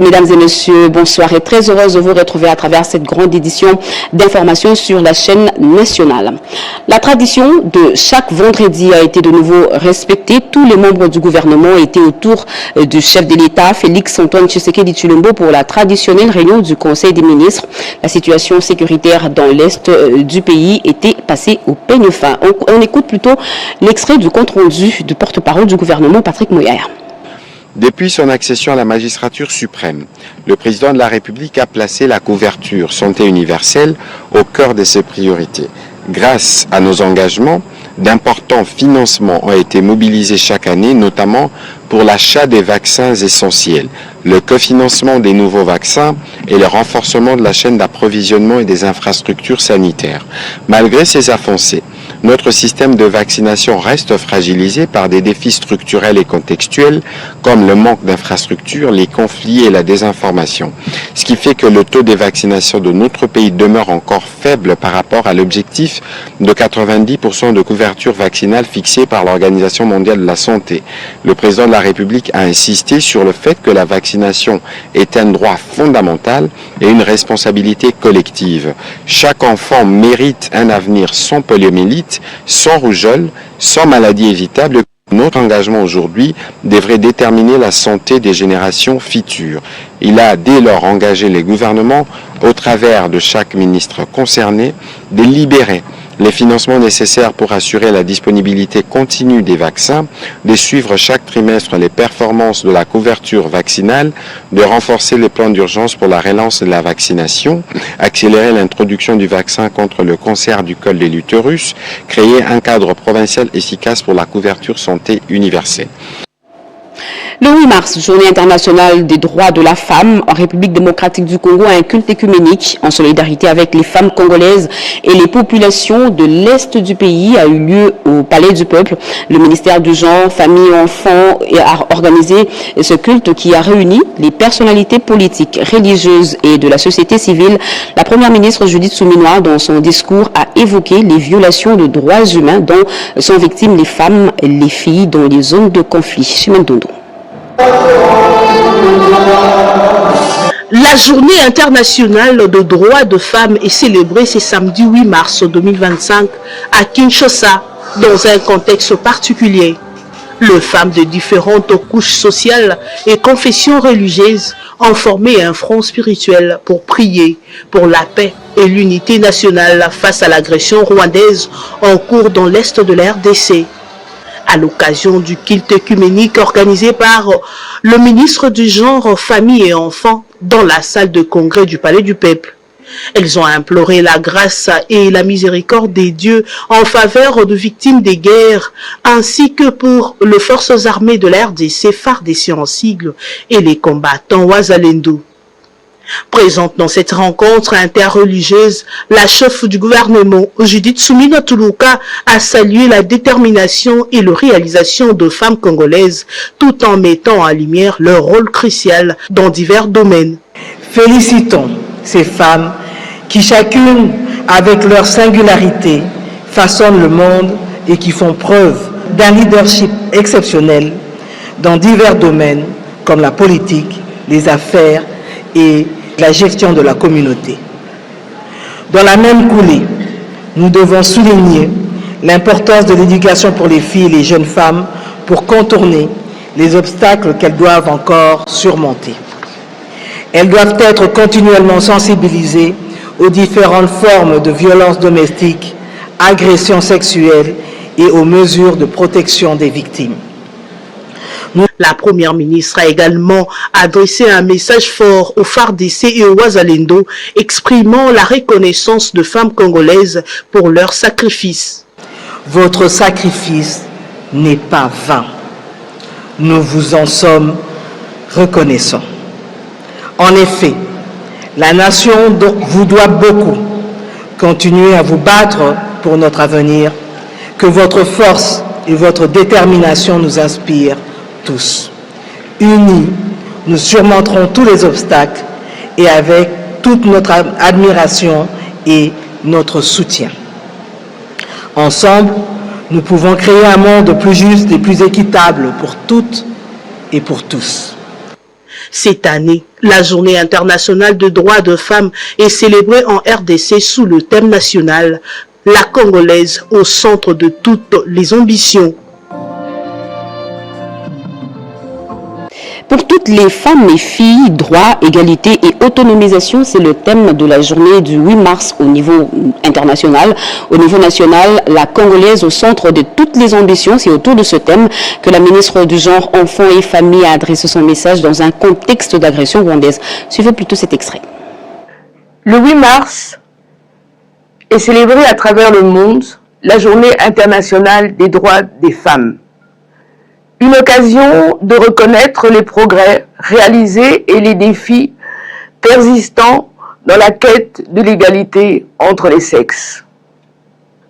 Mesdames et messieurs, bonsoir et très heureuse de vous retrouver à travers cette grande édition d'informations sur la chaîne nationale. La tradition de chaque vendredi a été de nouveau respectée. Tous les membres du gouvernement étaient autour du chef de l'État, Félix-Antoine Tshisekedi Tshilombo, pour la traditionnelle réunion du Conseil des ministres. La situation sécuritaire dans l'Est du pays était passée au peigne fin. On écoute plutôt l'extrait du compte-rendu du porte-parole du gouvernement, Patrick Mouyaya. Depuis son accession à la magistrature suprême, le président de la République a placé la couverture santé universelle au cœur de ses priorités. Grâce à nos engagements, d'importants financements ont été mobilisés chaque année, notamment pour l'achat des vaccins essentiels, le cofinancement des nouveaux vaccins et le renforcement de la chaîne d'approvisionnement et des infrastructures sanitaires. Malgré ces avancées, notre système de vaccination reste fragilisé par des défis structurels et contextuels comme le manque d'infrastructures, les conflits et la désinformation. Ce qui fait que le taux de vaccination de notre pays demeure encore faible par rapport à l'objectif de 90% de couverture vaccinale fixé par l'Organisation mondiale de la santé. Le président de la République a insisté sur le fait que la vaccination est un droit fondamental et une responsabilité collective. Chaque enfant mérite un avenir sans poliomyélite, sans rougeole, sans maladie évitable. Notre engagement aujourd'hui devrait déterminer la santé des générations futures. Il a dès lors engagé les gouvernements, au travers de chaque ministre concerné, de libérer les financements nécessaires pour assurer la disponibilité continue des vaccins, de suivre chaque trimestre les performances de la couverture vaccinale, de renforcer les plans d'urgence pour la relance de la vaccination, accélérer l'introduction du vaccin contre le cancer du col de l'utérus, créer un cadre provincial efficace pour la couverture santé universelle. Le 8 mars, journée internationale des droits de la femme, en République démocratique du Congo, un culte écuménique en solidarité avec les femmes congolaises et les populations de l'Est du pays a eu lieu au Palais du Peuple. Le ministère du Genre, Famille et Enfants a organisé ce culte qui a réuni les personnalités politiques, religieuses et de la société civile. La première ministre Judith Suminwa, dans son discours, a évoqué les violations de droits humains dont sont victimes les femmes et les filles dans les zones de conflit. Chimène Dondo. La journée internationale de droits de femmes est célébrée ce samedi 8 mars 2025 à Kinshasa dans un contexte particulier. Les femmes de différentes couches sociales et confessions religieuses ont formé un front spirituel pour prier pour la paix et l'unité nationale face à l'agression rwandaise en cours dans l'est de la RDC. À l'occasion du culte œcuménique organisé par le ministre du Genre, Famille et Enfants dans la salle de congrès du Palais du Peuple. Elles ont imploré la grâce et la miséricorde des dieux en faveur de victimes des guerres, ainsi que pour les forces armées de la RDC, FARDC en sigle, et les combattants Wazalendo. Présente dans cette rencontre interreligieuse, la chef du gouvernement, Judith Suminwa Tuluka, a salué la détermination et la réalisation de femmes congolaises, tout en mettant en lumière leur rôle crucial dans divers domaines. Félicitons ces femmes qui, chacune avec leur singularité, façonnent le monde et qui font preuve d'un leadership exceptionnel dans divers domaines comme la politique, les affaires et la gestion de la communauté. Dans la même coulée, nous devons souligner l'importance de l'éducation pour les filles et les jeunes femmes pour contourner les obstacles qu'elles doivent encore surmonter. Elles doivent être continuellement sensibilisées aux différentes formes de violences domestiques, agressions sexuelles et aux mesures de protection des victimes. La première ministre a également adressé un message fort aux FARDC et aux Wazalendo, exprimant la reconnaissance de femmes congolaises pour leur sacrifice. Votre sacrifice n'est pas vain. Nous vous en sommes reconnaissants. En effet, la nation vous doit beaucoup. Continuez à vous battre pour notre avenir. Que votre force et votre détermination nous inspirent tous. Unis, nous surmonterons tous les obstacles et avec toute notre admiration et notre soutien. Ensemble, nous pouvons créer un monde plus juste et plus équitable pour toutes et pour tous. Cette année, la Journée internationale des droits de femmes est célébrée en RDC sous le thème national « La Congolaise au centre de toutes les ambitions ». Pour toutes les femmes et filles, droit, égalité et autonomisation, c'est le thème de la journée du 8 mars au niveau international. Au niveau national, la Congolaise au centre de toutes les ambitions. C'est autour de ce thème que la ministre du Genre, Enfants et Familles a adressé son message dans un contexte d'agression rwandaise. Suivez plutôt cet extrait. Le 8 mars est célébrée à travers le monde la journée internationale des droits des femmes. Une occasion de reconnaître les progrès réalisés et les défis persistants dans la quête de l'égalité entre les sexes.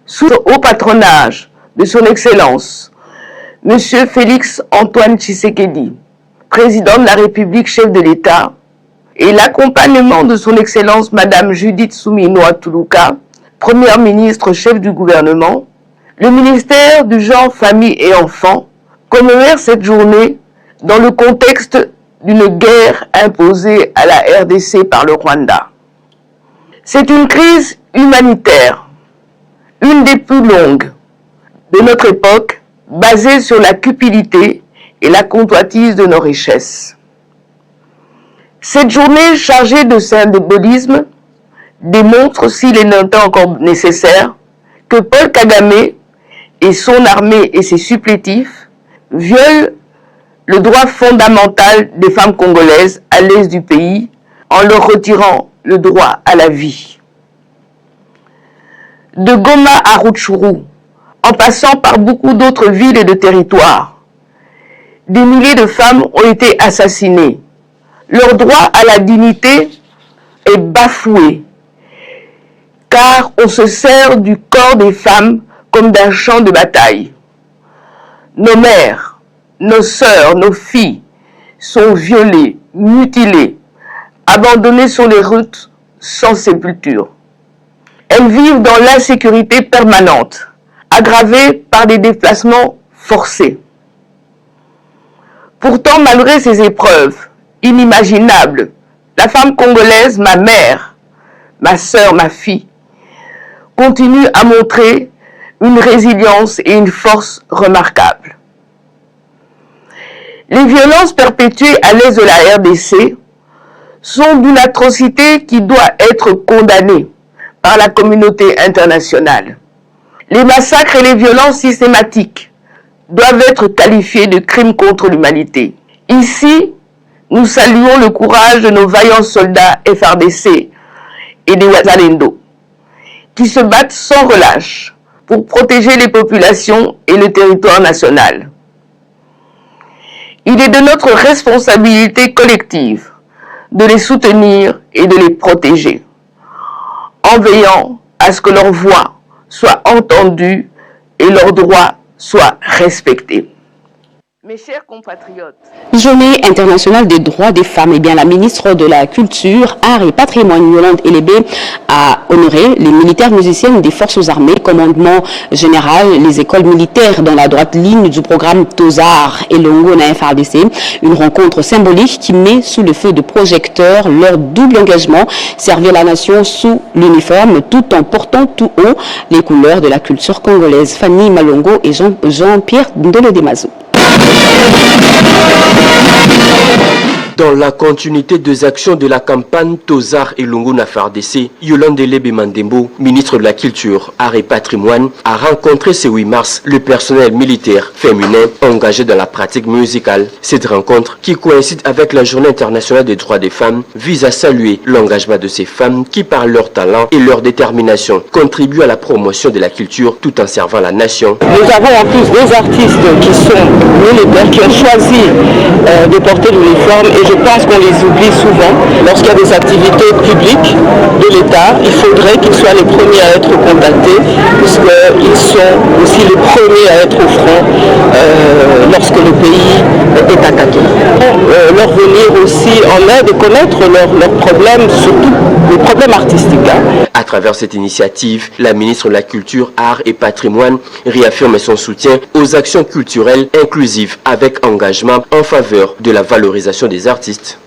Sous le haut patronage de son Excellence, M. Félix Antoine Tshisekedi, président de la République, chef de l'État, et l'accompagnement de son Excellence Madame Judith Suminwa Tuluka, première ministre chef du gouvernement, le ministère du Genre, Famille et Enfants commémore cette journée dans le contexte d'une guerre imposée à la RDC par le Rwanda. C'est une crise humanitaire, une des plus longues de notre époque, basée sur la cupidité et la convoitise de nos richesses. Cette journée chargée de symbolisme démontre, s'il est encore nécessaire, que Paul Kagame et son armée et ses supplétifs violent le droit fondamental des femmes congolaises à l'est du pays en leur retirant le droit à la vie. De Goma à Rutshuru, en passant par beaucoup d'autres villes et de territoires, des milliers de femmes ont été assassinées. Leur droit à la dignité est bafoué, car on se sert du corps des femmes comme d'un champ de bataille. Nos mères, nos sœurs, nos filles sont violées, mutilées, abandonnées sur les routes sans sépulture. Elles vivent dans l'insécurité permanente, aggravée par des déplacements forcés. Pourtant, malgré ces épreuves inimaginables, la femme congolaise, ma mère, ma sœur, ma fille, continue à montrer une résilience et une force remarquables. Les violences perpétuées à l'est de la RDC sont d'une atrocité qui doit être condamnée par la communauté internationale. Les massacres et les violences systématiques doivent être qualifiés de crimes contre l'humanité. Ici, nous saluons le courage de nos vaillants soldats FARDC et des Wazalendo, qui se battent sans relâche pour protéger les populations et le territoire national. Il est de notre responsabilité collective de les soutenir et de les protéger, en veillant à ce que leur voix soit entendue et leurs droits soient respectés. Mes chers compatriotes, Journée internationale des droits des femmes. Eh bien, la ministre de la Culture, Art et Patrimoine, Yolande Elébé, a honoré les militaires musiciennes des forces armées, commandement général, les écoles militaires dans la droite ligne du programme Tozar et Longo na FARDC. Une rencontre symbolique qui met sous le feu de projecteurs leur double engagement, servir la nation sous l'uniforme tout en portant tout haut les couleurs de la culture congolaise. Fanny Malongo et Jean-Pierre Ndolodemazo. Dans la continuité des actions de la campagne Tozar et Longo na FARDC, Yolande Elébé Mandembo, ministre de la Culture, Art et Patrimoine, a rencontré ce 8 mars le personnel militaire féminin engagé dans la pratique musicale. Cette rencontre, qui coïncide avec la Journée internationale des droits des femmes, vise à saluer l'engagement de ces femmes qui, par leur talent et leur détermination, contribuent à la promotion de la culture tout en servant la nation. Nous avons en plus des artistes qui sont militaires, qui ont choisi de porter l'uniforme, et je pense qu'on les oublie souvent. Lorsqu'il y a des activités publiques de l'État, il faudrait qu'ils soient les premiers à être contactés, puisqu'ils sont aussi les premiers à être au front lorsque le pays est attaqué. Leur venir aussi en aide et connaître leurs problèmes, surtout les problèmes artistiques. À travers cette initiative, la ministre de la Culture, Art et Patrimoine réaffirme son soutien aux actions culturelles inclusives avec engagement en faveur de la valorisation des artistes.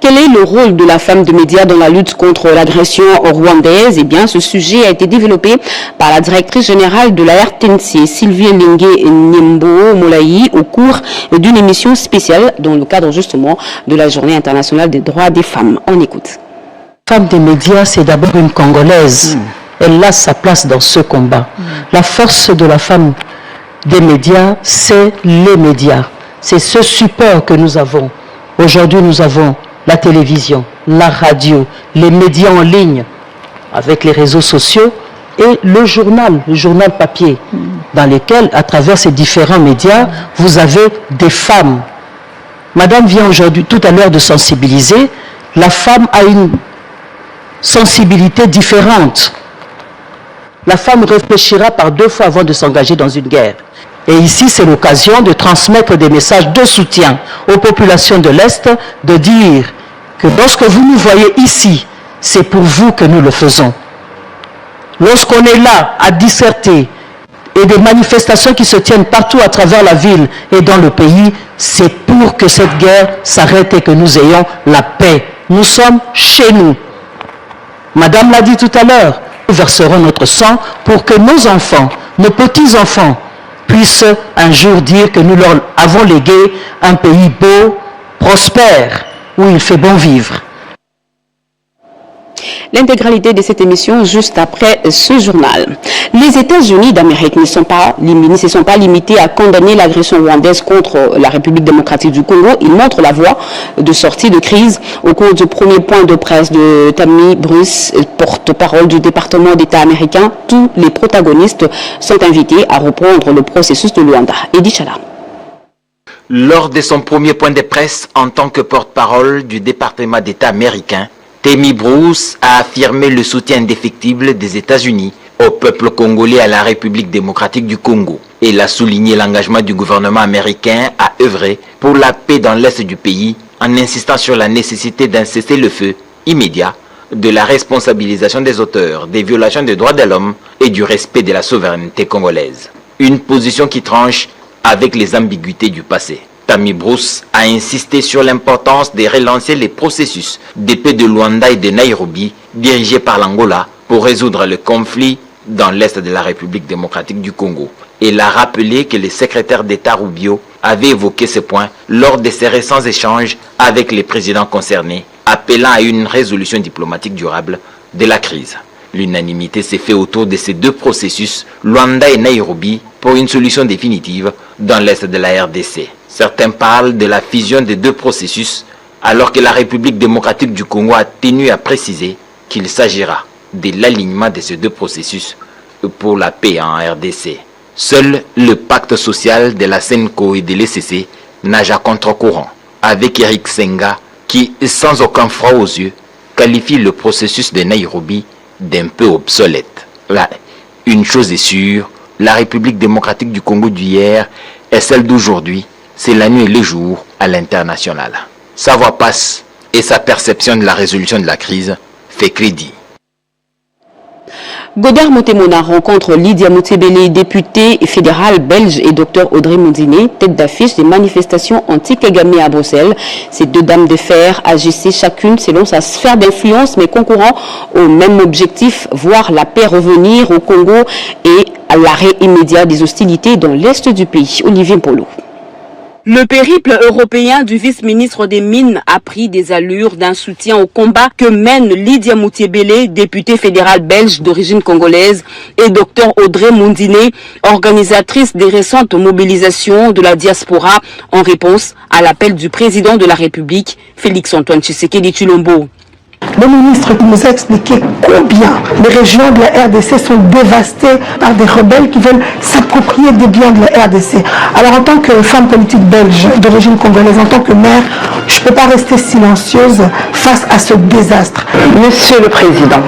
Quel est le rôle de la femme de médias dans la lutte contre l'agression rwandaise? Eh bien, ce sujet a été développé par la directrice générale de la RTNC, Sylvie Lingué Nyembo Molayi, au cours d'une émission spéciale dans le cadre justement de la Journée internationale des droits des femmes. On écoute. Femme des médias, c'est d'abord une Congolaise. Elle a sa place dans ce combat. La force de la femme des médias, c'est les médias. C'est ce support que nous avons. Aujourd'hui, nous avons la télévision, la radio, les médias en ligne, avec les réseaux sociaux et le journal papier, dans lesquels, à travers ces différents médias, vous avez des femmes. Madame vient aujourd'hui, tout à l'heure, de sensibiliser. La femme a une sensibilité différente. La femme réfléchira par 2 fois avant de s'engager dans une guerre. Et ici, c'est l'occasion de transmettre des messages de soutien aux populations de l'Est, de dire que lorsque vous nous voyez ici, c'est pour vous que nous le faisons. Lorsqu'on est là à disserter et des manifestations qui se tiennent partout à travers la ville et dans le pays, c'est pour que cette guerre s'arrête et que nous ayons la paix. Nous sommes chez nous. Madame l'a dit tout à l'heure, nous verserons notre sang pour que nos enfants, nos petits-enfants, puissent un jour dire que nous leur avons légué un pays beau, prospère, où il fait bon vivre. L'intégralité de cette émission juste après ce journal. Les États-Unis d'Amérique ne se sont pas limités à condamner l'agression rwandaise contre la République démocratique du Congo. Ils montrent la voie de sortie de crise. Au cours du premier point de presse de Tammy Bruce, porte-parole du département d'État américain, tous les protagonistes sont invités à reprendre le processus de Luanda. Edi Chala. Lors de son premier point de presse en tant que porte-parole du département d'État américain, Tammy Bruce a affirmé le soutien indéfectible des États-Unis au peuple congolais et à la République démocratique du Congo. Elle a souligné l'engagement du gouvernement américain à œuvrer pour la paix dans l'est du pays en insistant sur la nécessité d'un cessez-le-feu immédiat, de la responsabilisation des auteurs des violations des droits de l'homme et du respect de la souveraineté congolaise. Une position qui tranche avec les ambiguïtés du passé. Tammy Bruce a insisté sur l'importance de relancer les processus de paix de Luanda et de Nairobi dirigés par l'Angola pour résoudre le conflit dans l'est de la République démocratique du Congo. Elle a rappelé que le secrétaire d'État Rubio avait évoqué ce point lors de ses récents échanges avec les présidents concernés, appelant à une résolution diplomatique durable de la crise. L'unanimité s'est faite autour de ces 2 processus, Luanda et Nairobi, pour une solution définitive dans l'est de la RDC. Certains parlent de la fusion des 2 processus, alors que la République démocratique du Congo a tenu à préciser qu'il s'agira de l'alignement de ces 2 processus pour la paix en RDC. Seul le pacte social de la SENCO et de l'ECC nage à contre-courant, avec Eric Senga qui, sans aucun froid aux yeux, qualifie le processus de Nairobi d'un peu obsolète. Là, une chose est sûre, la République démocratique du Congo d'hier est celle d'aujourd'hui. C'est la nuit et le jour à l'international. Sa voix passe et sa perception de la résolution de la crise fait crédit. Godard Motemona rencontre Lydia Moutebele, députée fédérale belge, et Dr Audrey Mondine, tête d'affiche des manifestations anti-Kagame à Bruxelles. Ces 2 dames de fer agissaient chacune selon sa sphère d'influence, mais concourant au même objectif, voir la paix revenir au Congo et à l'arrêt immédiat des hostilités dans l'est du pays. Olivier Polo. Le périple européen du vice-ministre des Mines a pris des allures d'un soutien au combat que mènent Lydia Moutebele, députée fédérale belge d'origine congolaise, et Dr Audrey Mondine, organisatrice des récentes mobilisations de la diaspora en réponse à l'appel du président de la République, Félix-Antoine Tshisekedi Tshilombo. Le ministre qui nous a expliqué combien les régions de la RDC sont dévastées par des rebelles qui veulent s'approprier des biens de la RDC. Alors en tant que femme politique belge d'origine congolaise, en tant que maire, je ne peux pas rester silencieuse face à ce désastre. Monsieur le Président,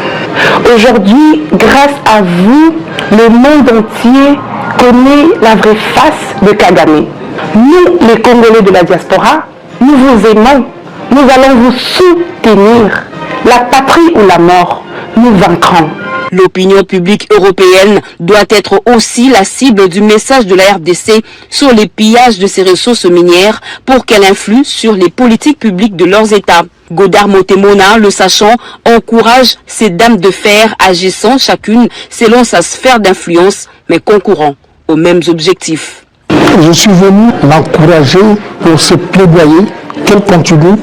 aujourd'hui, grâce à vous, le monde entier connaît la vraie face de Kagame. Nous, les Congolais de la diaspora, nous vous aimons, nous allons vous soutenir. La patrie ou la mort, nous vaincrons. L'opinion publique européenne doit être aussi la cible du message de la RDC sur les pillages de ses ressources minières pour qu'elle influe sur les politiques publiques de leurs États. Godard Motemona, le sachant, encourage ces dames de fer agissant chacune selon sa sphère d'influence, mais concourant aux mêmes objectifs. Je suis venu l'encourager pour ce plaidoyer qu'elle continue.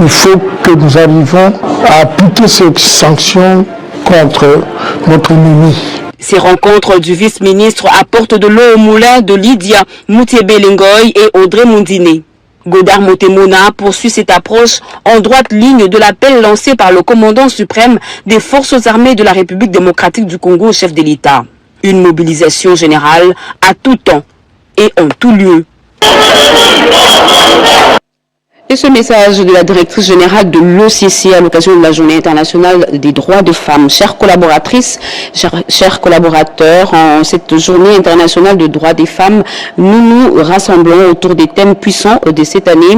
Il faut que nous arrivions à appliquer ces sanctions contre notre ennemi. Ces rencontres du vice-ministre apportent de l'eau au moulin de Lydia Moutiébé-Lengoy et Audrey Moundiné. Godard Motemona poursuit cette approche en droite ligne de l'appel lancé par le commandant suprême des forces armées de la République démocratique du Congo au chef de l'État. Une mobilisation générale à tout temps et en tout lieu. Et ce message de la directrice générale de l'OCC à l'occasion de la Journée internationale des droits de femmes. Chères collaboratrices, chers collaborateurs, en cette Journée internationale des droits des femmes, nous nous rassemblons autour des thèmes puissants de cette année.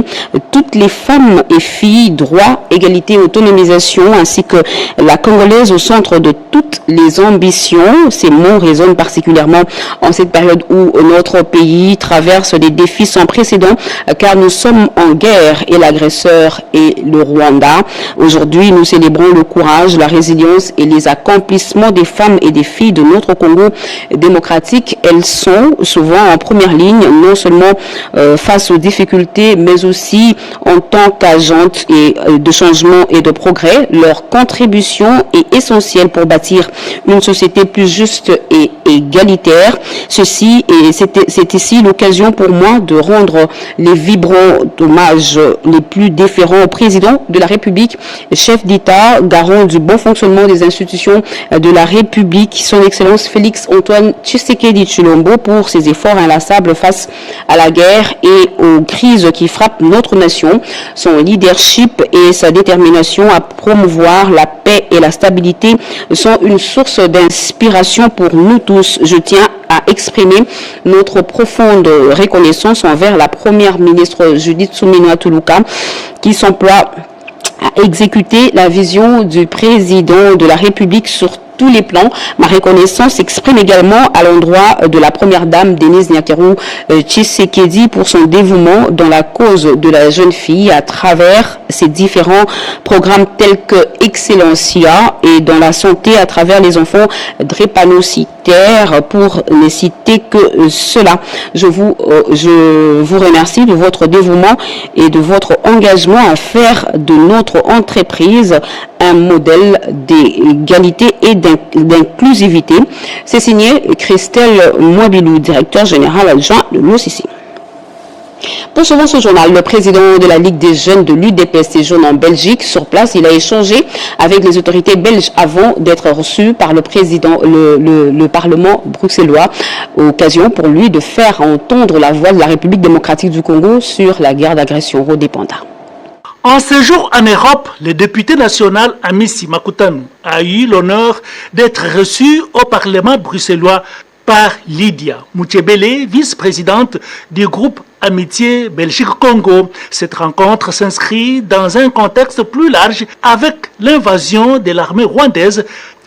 Toutes les femmes et filles, droits, égalité, autonomisation, ainsi que la Congolaise au centre de toutes les ambitions. Ces mots résonnent particulièrement en cette période où notre pays traverse des défis sans précédent, car nous sommes en guerre et l'agresseur est le Rwanda. Aujourd'hui, nous célébrons le courage, la résilience et les accomplissements des femmes et des filles de notre Congo démocratique. Elles sont souvent en première ligne, non seulement face aux difficultés, mais aussi en tant qu'agentes de changement et de progrès. Leur contribution est essentielle pour bâtir une société plus juste et égalitaire. C'est ici l'occasion pour moi de rendre les vibrants hommages les plus déférents au président de la République, chef d'État, garant du bon fonctionnement des institutions de la République, son Excellence Félix Antoine Tshisekedi Tshilombo, pour ses efforts inlassables face à la guerre et aux crises qui frappent notre nation. Son leadership et sa détermination à promouvoir la paix et la stabilité sont une source d'inspiration pour nous tous. Je tiens à exprimer notre profonde reconnaissance envers la première ministre Judith Suminwa Tuluka, qui s'emploie à exécuter la vision du président de la République sur tous les plans. Ma reconnaissance s'exprime également à l'endroit de la première dame Denise Nyakeru Tshisekedi pour son dévouement dans la cause de la jeune fille à travers ses différents programmes tels que Excellencia et dans la santé à travers les enfants drépanocytaires, pour ne citer que cela. Je vous remercie de votre dévouement et de votre engagement à faire de notre entreprise un modèle d'égalité et d'inclusivité. C'est signé Christelle Mouabilou, directeur général adjoint de l'OCC. Poursuivant ce journal, le président de la Ligue des jeunes de l'UDPS séjourne en Belgique. Sur place, il a échangé avec les autorités belges avant d'être reçu par le président, le Parlement bruxellois. Occasion pour lui de faire entendre la voix de la République démocratique du Congo sur la guerre d'agression Rodépanda. En séjour en Europe, le député national Amissi Makutanu a eu l'honneur d'être reçu au Parlement bruxellois par Lydia Moutiébélé, vice-présidente du groupe Amitié Belgique-Congo. Cette rencontre s'inscrit dans un contexte plus large avec l'invasion de l'armée rwandaise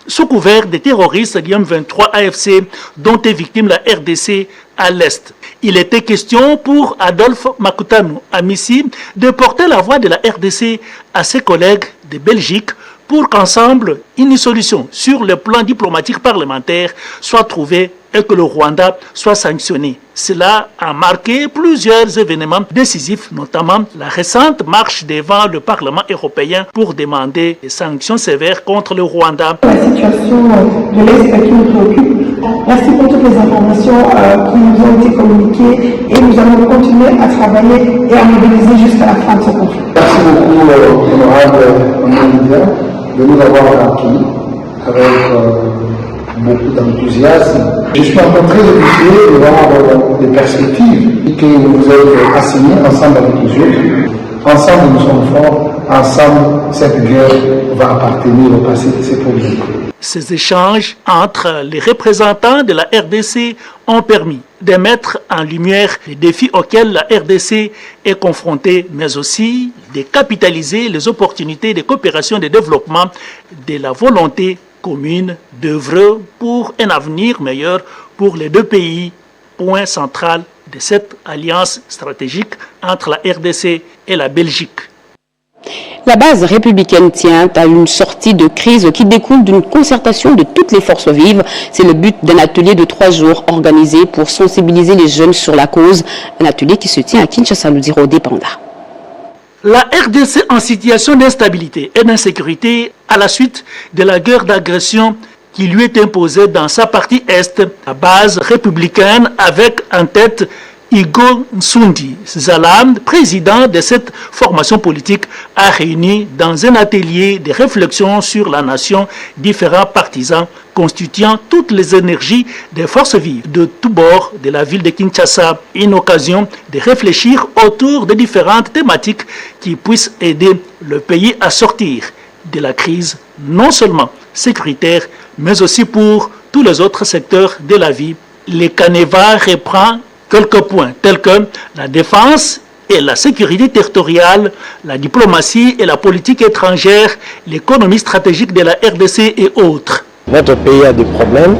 sous couvert des terroristes du M23 AFC dont est victime la RDC à l'Est. Il était question pour Adolphe Makutanu Amissi de porter la voix de la RDC à ses collègues de Belgique pour qu'ensemble, une solution sur le plan diplomatique parlementaire soit trouvée et que le Rwanda soit sanctionné. Cela a marqué plusieurs événements décisifs, notamment la récente marche devant le Parlement européen pour demander des sanctions sévères contre le Rwanda. La situation de l'Est qui nous préoccupe. Merci pour toutes les informations qui nous ont été communiquées et nous allons continuer à travailler et à mobiliser jusqu'à la fin de ce conflit. Merci beaucoup, honorable de nous avoir accueillis avec beaucoup d'enthousiasme. Je suis encore très habitué de voir les perspectives que vous avez assignées ensemble avec les autres. Ensemble, nous sommes forts. Ensemble, cette guerre va appartenir au passé. C'est pour nous. Ces échanges entre les représentants de la RDC ont permis de mettre en lumière les défis auxquels la RDC est confrontée, mais aussi de capitaliser les opportunités de coopération et de développement, de la volonté commune d'œuvrer pour un avenir meilleur pour les deux pays, point central de cette alliance stratégique entre la RDC et la Belgique. La base républicaine tient à une sortie de crise qui découle d'une concertation de toutes les forces vives. C'est le but d'un atelier de 3 jours organisé pour sensibiliser les jeunes sur la cause. Un atelier qui se tient à Kinshasa, nous dira Dépenda. La RDC en situation d'instabilité et d'insécurité à la suite de la guerre d'agression qui lui est imposée dans sa partie est, la base républicaine avec en tête Igo Nsundi Zalam, président de cette formation politique, a réuni dans un atelier de réflexion sur la nation différents partisans constituant toutes les énergies des forces vives de tous bords de la ville de Kinshasa. Une occasion de réfléchir autour de différentes thématiques qui puissent aider le pays à sortir de la crise, non seulement sécuritaire, mais aussi pour tous les autres secteurs de la vie. Le Caneva reprend quelques points tels que la défense et la sécurité territoriale, la diplomatie et la politique étrangère, l'économie stratégique de la RDC et autres. Notre pays a des problèmes.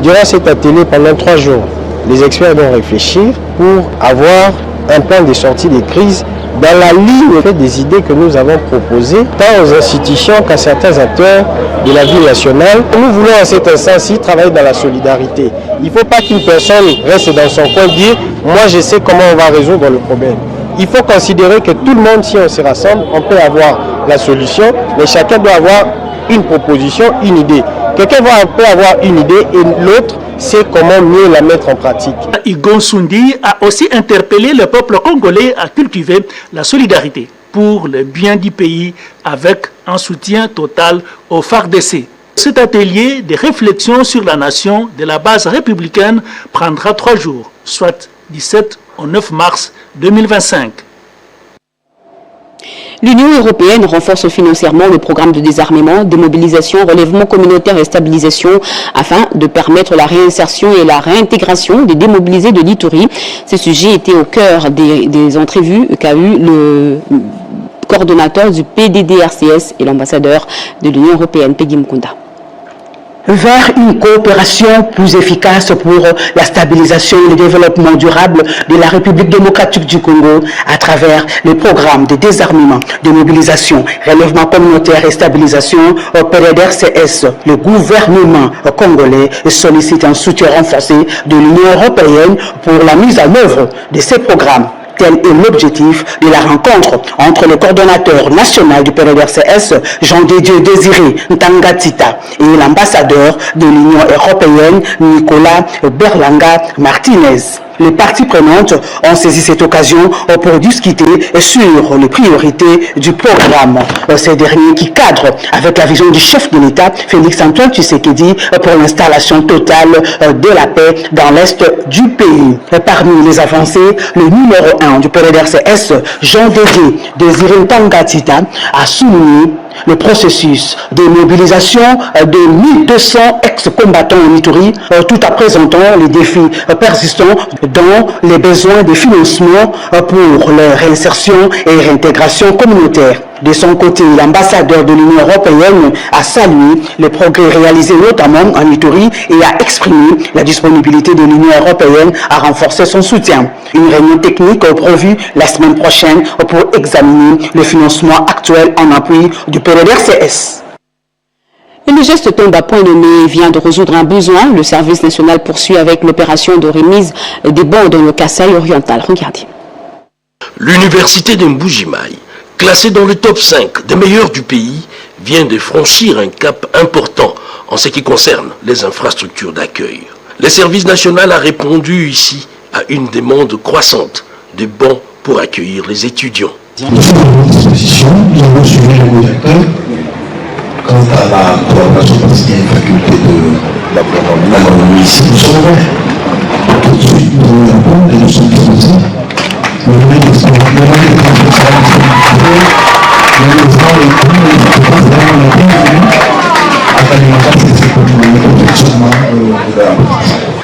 Durant cet atelier, pendant 3 jours, les experts vont réfléchir pour avoir un plan de sortie des crises dans la ligne des idées que nous avons proposées, tant aux institutions qu'à certains acteurs de la vie nationale. Nous voulons à cet instant-ci travailler dans la solidarité. Il ne faut pas qu'une personne reste dans son coin et dire « moi je sais comment on va résoudre le problème ». Il faut considérer que tout le monde, si on se rassemble, on peut avoir la solution, mais chacun doit avoir une proposition, une idée. Quelqu'un peut avoir une idée et l'autre sait comment mieux la mettre en pratique. Igo Nsundi a aussi interpellé le peuple congolais à cultiver la solidarité pour le bien du pays avec un soutien total au FARDC. Cet atelier de réflexion sur la nation de la base républicaine prendra 3 jours, soit 17 au 9 mars 2025. L'Union européenne renforce financièrement le programme de désarmement, démobilisation, relèvement communautaire et stabilisation afin de permettre la réinsertion et la réintégration des démobilisés de l'Ituri. Ce sujet était au cœur des entrevues qu'a eu le coordonnateur du PDDRCS et l'ambassadeur de l'Union européenne, Peggy Mukunda. Vers une coopération plus efficace pour la stabilisation et le développement durable de la République démocratique du Congo à travers les programmes de désarmement, de mobilisation, relèvement communautaire et stabilisation au PDDRCS. Le gouvernement congolais sollicite un soutien renforcé de l'Union européenne pour la mise en œuvre de ces programmes. Tel est l'objectif de la rencontre entre le coordonnateur national du PDDRCS, Jean-Dédieu Désiré Ntangatita, et l'ambassadeur de l'Union européenne, Nicolas Berlanga Martinez. Les parties prenantes ont saisi cette occasion pour discuter sur les priorités du programme. Ces derniers qui cadrent avec la vision du chef de l'État, Félix-Antoine Tshisekedi, pour l'installation totale de la paix dans l'Est du pays. Parmi les avancées, le numéro 1 du PDDRCS, Jean-Dédié Désiré Ntangatita, a souligné le processus de mobilisation de 1200 ex-combattants en Ituri, tout en présentant les défis persistants dont les besoins de financement pour leur réinsertion et réintégration communautaire. De son côté, l'ambassadeur de l'Union européenne a salué les progrès réalisés notamment en Ituri et a exprimé la disponibilité de l'Union européenne à renforcer son soutien. Une réunion technique prévue la semaine prochaine pour examiner le financement actuel en appui du PDDRCS. Et le geste tombe à point nommé vient de résoudre un besoin. Le service national poursuit avec l'opération de remise des bons dans le Kasaï oriental. Regardez. L'université de Mbujimaï, classée dans le top 5 des meilleurs du pays, vient de franchir un cap important en ce qui concerne les infrastructures d'accueil. Le service national a répondu ici à une demande croissante de bons pour accueillir les étudiants. Nous sommes dans une disposition, nous avons suivi le directeur quant à la collaboration parce qu'il y a une faculté de l'agronomie ici. Nous sommes ouverts. Tout de suite, nous allons répondre et nous sommes disposés. Le domaine de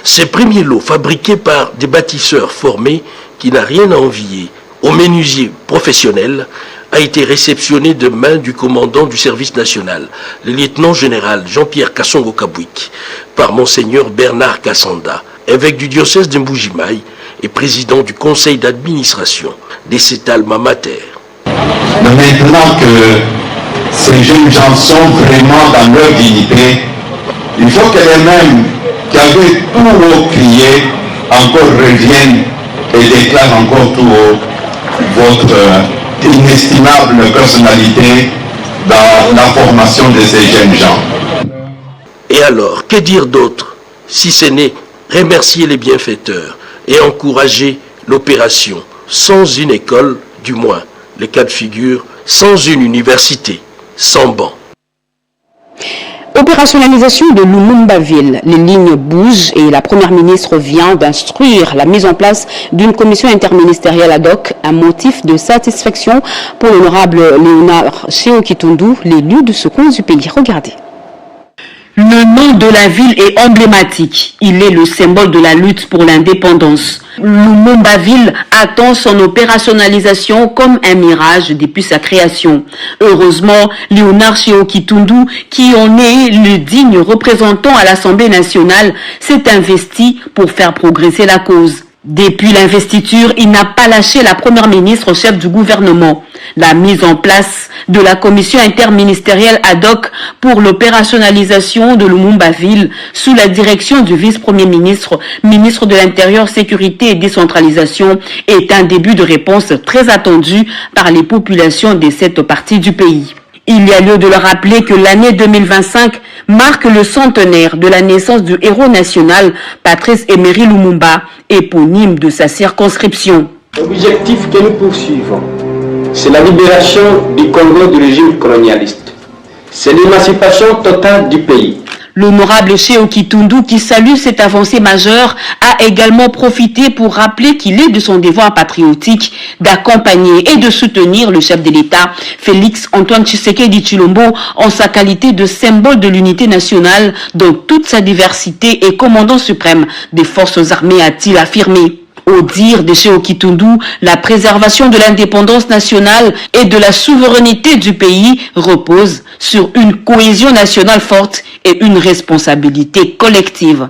Ces premiers lots fabriqués par des bâtisseurs formés qui n'a rien à envier aux menuisiers professionnels a été réceptionné de main du commandant du service national, le lieutenant-général Jean-Pierre Kassongo-Kabouik, par Monseigneur Bernard Kassanda, évêque du diocèse de Mbujimaï et président du conseil d'administration des cet alma mater. Maintenant que ces jeunes gens sont vraiment dans leur dignité, il faut que les mêmes qui avaient tout haut crié encore reviennent et déclarent encore tout haut votre inestimable personnalité dans la formation de ces jeunes gens. Et alors, que dire d'autre si ce n'est remercier les bienfaiteurs et encourager l'opération sans une école, du moins les cas de figure, sans une université, sans banc. Opérationnalisation de Lumumba-Ville. Les lignes bougent et la Première ministre vient d'instruire la mise en place d'une commission interministérielle ad hoc, un motif de satisfaction pour l'honorable Léonard Chéo-Kitundu, l'élu de ce coin du pays. Regardez. Le nom de la ville est emblématique. Il est le symbole de la lutte pour l'indépendance. Lumumba-Ville attend son opérationnalisation comme un mirage depuis sa création. Heureusement, Léonard Chéo-Kitundu, qui en est le digne représentant à l'Assemblée nationale, s'est investi pour faire progresser la cause. Depuis l'investiture, il n'a pas lâché la première ministre chef du gouvernement. La mise en place de la commission interministérielle ad hoc pour l'opérationnalisation de Lumumba-Ville sous la direction du vice-premier ministre, ministre de l'Intérieur, Sécurité et Décentralisation est un début de réponse très attendu par les populations de cette partie du pays. Il y a lieu de le rappeler que l'année 2025 marque le centenaire de la naissance du héros national Patrice Emery Lumumba, éponyme de sa circonscription. L'objectif que nous poursuivons, c'est la libération du Congo du régime colonialiste. C'est l'émancipation totale du pays. L'honorable Chéo-Kitundu, qui salue cette avancée majeure, a également profité pour rappeler qu'il est de son devoir patriotique d'accompagner et de soutenir le chef de l'État, Félix Antoine Tshisekedi Tshilombo, en sa qualité de symbole de l'unité nationale dans toute sa diversité et commandant suprême des forces armées, a-t-il affirmé. Au dire de Chéo-Kitundu, la préservation de l'indépendance nationale et de la souveraineté du pays repose sur une cohésion nationale forte et une responsabilité collective.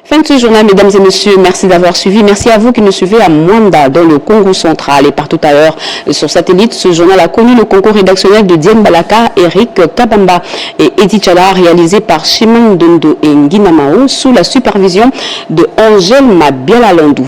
Fin de ce journal, mesdames et messieurs, merci d'avoir suivi. Merci à vous qui nous suivez à Mwanda, dans le Congo central et partout ailleurs sur satellite. Ce journal a connu le concours rédactionnel de Diane Balaka, Eric Kabamba et Edith Chala, réalisé par Shimon Dondo et Nguinamao, sous la supervision de Angèle Mabiala Landou.